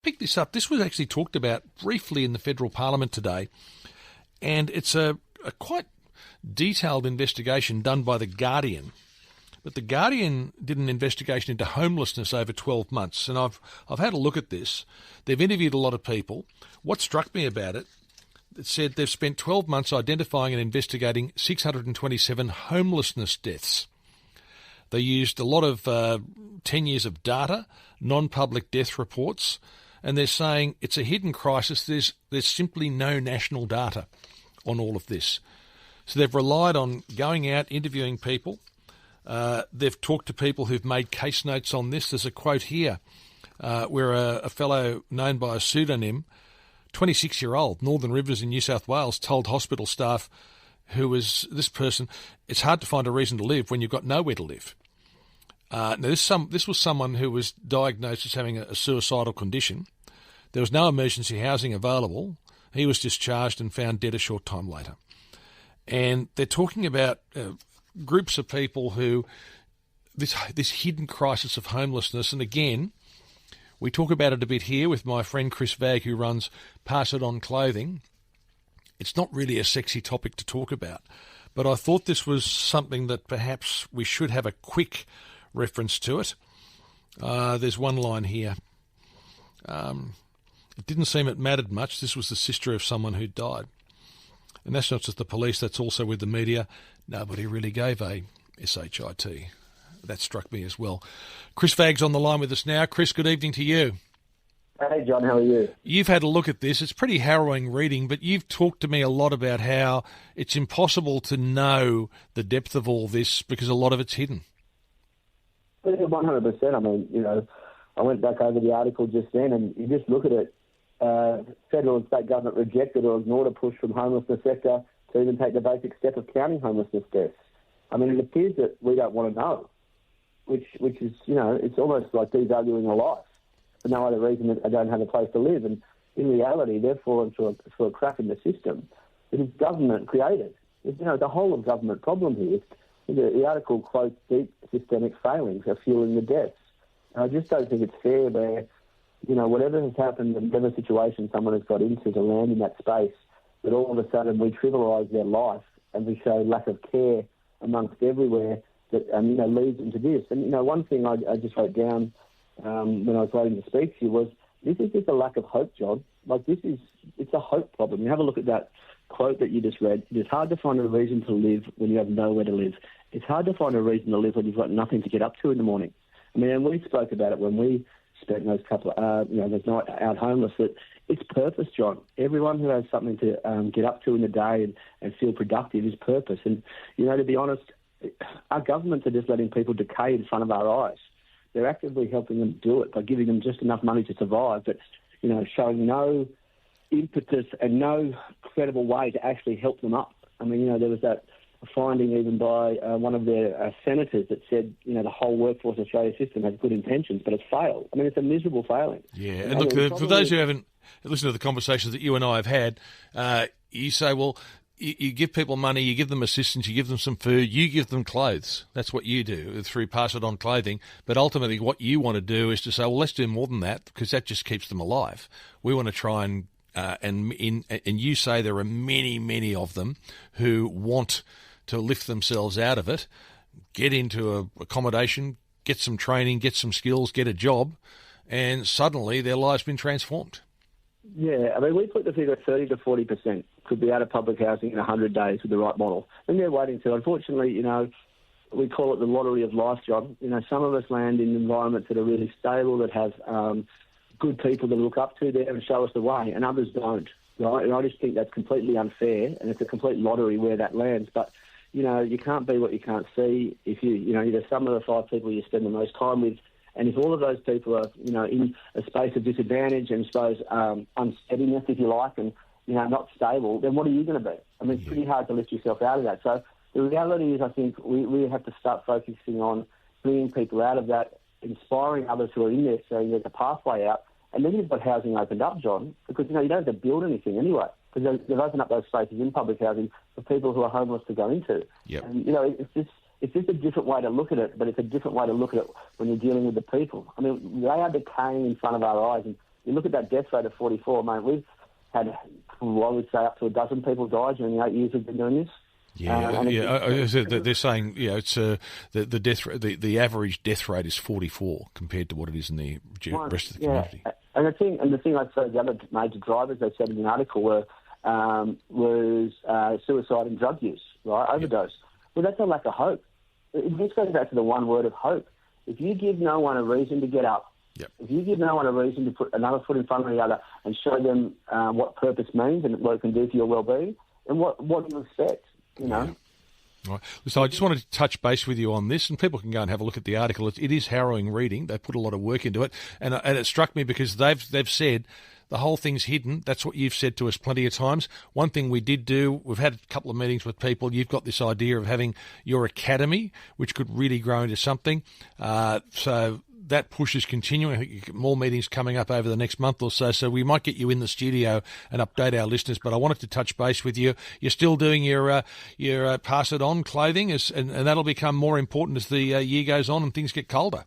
picked this up. This was actually talked about briefly in the federal parliament today, and it's a quite detailed investigation done by The Guardian. But The Guardian did an investigation into homelessness over 12 months, and I've had a look at this. They've interviewed a lot of people. What struck me about it, it said they've spent 12 months identifying and investigating 627 homelessness deaths. They used a lot of 10 years of data, non-public death reports, and they're saying it's a hidden crisis. There's simply no national data on all of this. So they've relied on going out, interviewing people. They've talked to people who've made case notes on this. There's a quote here where a fellow known by a pseudonym, 26-year-old, Northern Rivers in New South Wales, told hospital staff who was this person, it's hard to find a reason to live when you've got nowhere to live. Now, this was someone who was diagnosed as having a suicidal condition. There was no emergency housing available. He was discharged and found dead a short time later. And they're talking about groups of people who, this hidden crisis of homelessness, and again, we talk about it a bit here with my friend Chris Vagg, who runs Pass It On Clothing. It's not really a sexy topic to talk about, but I thought this was something that perhaps we should have a quick reference to it. There's one line here. It didn't seem it mattered much. This was the sister of someone who died. And that's not just the police, that's also with the media. Nobody really gave a SHIT. That struck me as well. Chris Vagg's on the line with us now. Chris, good evening to you. Hey, John, how are you? You've had a look at this. It's pretty harrowing reading, but you've talked to me a lot about how it's impossible to know the depth of all this because a lot of it's hidden. 100%. I mean, I went back over the article just then, and you just look at it. Federal and state government rejected or ignored a push from homelessness sector to even take the basic step of counting homelessness deaths. I mean, it appears that we don't want to know, which is, it's almost like devaluing a life for no other reason than I don't have a place to live. And in reality, they're fallen for a crack in the system that is government created. The whole of government problem here. The article quotes deep systemic failings are fueling the deaths. And I just don't think it's fair where, whatever has happened, whatever situation someone has got into to land in that space, that all of a sudden we trivialise their life and we show lack of care amongst everywhere that, leads them to this. And, one thing I just wrote down when I was waiting to speak to you was, this is just a lack of hope, John. It's a hope problem. You have a look at that quote that you just read. It's hard to find a reason to live when you have nowhere to live. It's hard to find a reason to live when you've got nothing to get up to in the morning. I mean, and we spoke about it when we spent those couple of, those night out homeless, that it's purpose, John. Everyone who has something to get up to in the day and feel productive is purpose. And, to be honest, our governments are just letting people decay in front of our eyes. They're actively helping them do it by giving them just enough money to survive, but, showing no impetus and no credible way to actually help them up. I mean, there was that finding even by one of their senators that said, the whole Workforce Australia system has good intentions, but it's failed. I mean, it's a miserable failing. Yeah, and look, for those who haven't listened to the conversations that you and I have had, you say, well, you give people money, you give them assistance, you give them some food, you give them clothes. That's what you do through Pass It On Clothing. But ultimately what you want to do is to say, well, let's do more than that, because that just keeps them alive. We want to try and you say there are many, many of them who want to lift themselves out of it, get into a accommodation, get some training, get some skills, get a job, and suddenly their life's been transformed. Yeah, I mean, we put the figure 30 to 40% could be out of public housing in 100 days with the right model. And they're waiting to. Unfortunately, we call it the lottery of life, John. Some of us land in environments that are really stable, that have good people to look up to there and show us the way, and others don't. Right? And I just think that's completely unfair, and it's a complete lottery where that lands. But, you can't be what you can't see. If there's some of the 5 people you spend the most time with, and if all of those people are, in a space of disadvantage and, I suppose, unsteadiness, if you like, and, not stable, then what are you going to be? I mean, it's pretty hard to lift yourself out of that. So the reality is, I think we have to start focusing on bringing people out of that, inspiring others who are in there, so there's a pathway out. And then you've got housing opened up, John, because, you don't have to build anything anyway, because they've opened up those spaces in public housing for people who are homeless to go into. Yep. And, it's just a different way to look at it, but it's a different way to look at it when you're dealing with the people. I mean, they are decaying in front of our eyes, and you look at that death rate of 44, mate, we've had, I would say, up to a dozen people die during the 8 years we've been doing this. They're saying it's the average death rate is 44 compared to what it is in the rest of the community. And the thing I'd say, the other major drivers they said in the article was suicide and drug use, right, overdose. Well, that's a lack of hope. It just goes back to the one word of hope. If you give no one a reason to get up, if you give no one a reason to put another foot in front of the other and show them what purpose means and what it can do for your well-being, then what do you expect? You know. Yeah. Right. So I just wanted to touch base with you on this, and people can go and have a look at the article. It is harrowing reading. They put a lot of work into it, and it struck me because they've said the whole thing's hidden. That's what you've said to us plenty of times. One thing we did do, we've had a couple of meetings with people. You've got this idea of having your academy, which could really grow into something. So that push is continuing. I think you get more meetings coming up over the next month or so. So we might get you in the studio and update our listeners. But I wanted to touch base with you. You're still doing your pass it on clothing, and that'll become more important as the year goes on and things get colder.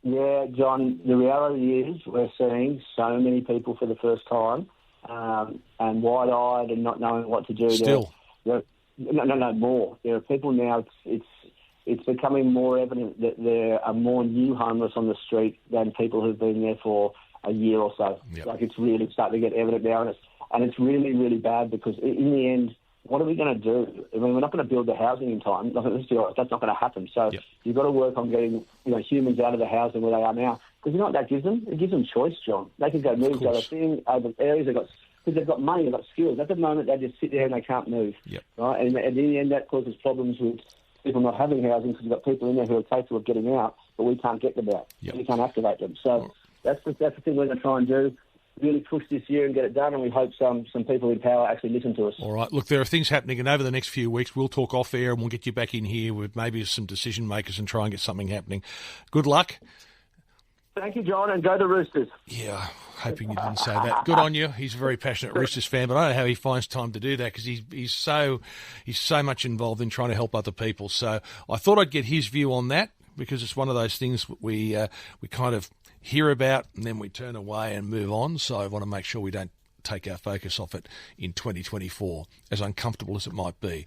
Yeah, John, the reality is we're seeing so many people for the first time and wide-eyed and not knowing what to do. Still? No, more. There are people now, it's becoming more evident that there are more new homeless on the street than people who've been there for a year or so. Yep. Like, it's really starting to get evident now, and it's really, really bad because in the end, what are we going to do? I mean, we're not going to build the housing in time. That's not going to happen. So You've got to work on getting humans out of the housing where they are now. Because you know what that gives them? It gives them choice, John. They can go move to other things, other areas. Because they've got money, they've got skills. At the moment, they just sit there and they can't move. Yep. Right? And in the end, that causes problems with people not having housing because you've got people in there who are capable of getting out, but we can't get them out. Yep. We can't activate them. So that's the thing we're going to try and do. Really push this year and get it done, and we hope some people in power actually listen to us. All right. Look, there are things happening, and over the next few weeks we'll talk off air and we'll get you back in here with maybe some decision makers and try and get something happening. Good luck. Thank you, John, and go the Roosters. Yeah, hoping you didn't say that. Good on you. He's a very passionate Roosters fan, but I don't know how he finds time to do that because he's so much involved in trying to help other people. So I thought I'd get his view on that because it's one of those things we kind of hear about and then we turn away and move on. So I want to make sure we don't take our focus off it in 2024, as uncomfortable as it might be.